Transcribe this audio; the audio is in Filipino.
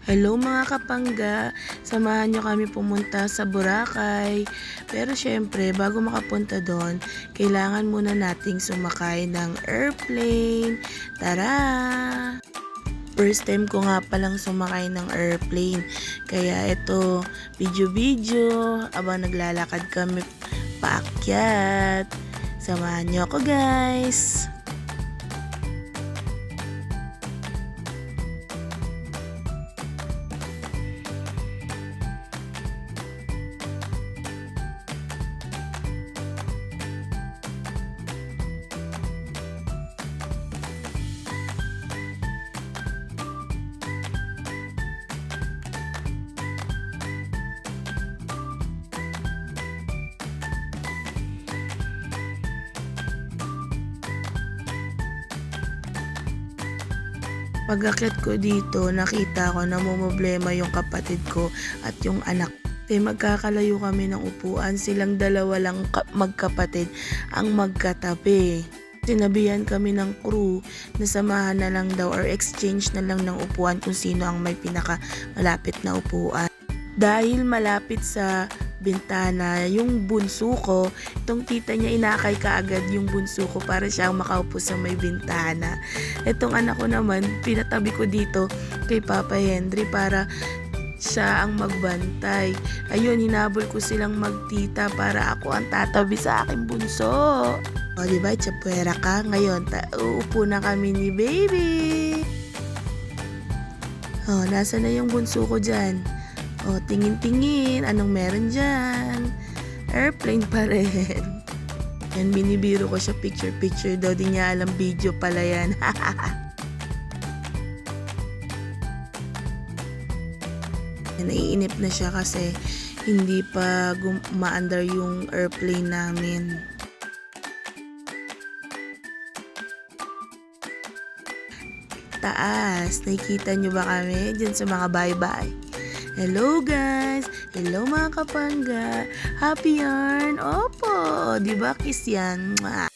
Hello mga kapangga, samahan nyo kami pumunta sa Boracay. Pero syempre, bago makapunta doon, kailangan muna nating sumakay ng airplane. Tara! First time ko nga palang sumakay ng airplane. Kaya ito, video-video, abang naglalakad kami paakyat. Samahan nyo ako guys! Pag-akyat ko dito, nakita ko na mumblema yung kapatid ko at yung anak. Magkakalayo kami ng upuan, silang dalawa lang magkapatid ang magkatabi. Sinabihan kami ng crew na samahan na lang daw or exchange na lang ng upuan kung sino ang may pinaka malapit na upuan. Dahil malapit sa bintana yung bunso ko, itong tita niya inakay kaagad yung bunso ko para siya ang makaupo sa may bintana. Itong anak ko naman, pinatabi ko dito kay Papa Henry para siya ang magbantay. Ayun, hinabol ko silang magtita para ako ang tatabi sa aking bunso. O diba, tsapwera ka. Ngayon, uupo na kami ni baby. O, nasa na yung bunso ko dyan? O, tingin-tingin, anong meron dyan? Airplane pa rin. Yan, binibiro ko siya picture-picture daw. Di niya alam video pala yan. Naiinip na siya kasi hindi pa umaandar yung airplane namin. Taas, nakikita nyo ba kami dyan sa mga bye-bye? Hello guys! Hello mga kapangga! Happy yarn! Opo! Diba kiss yan? Mwah!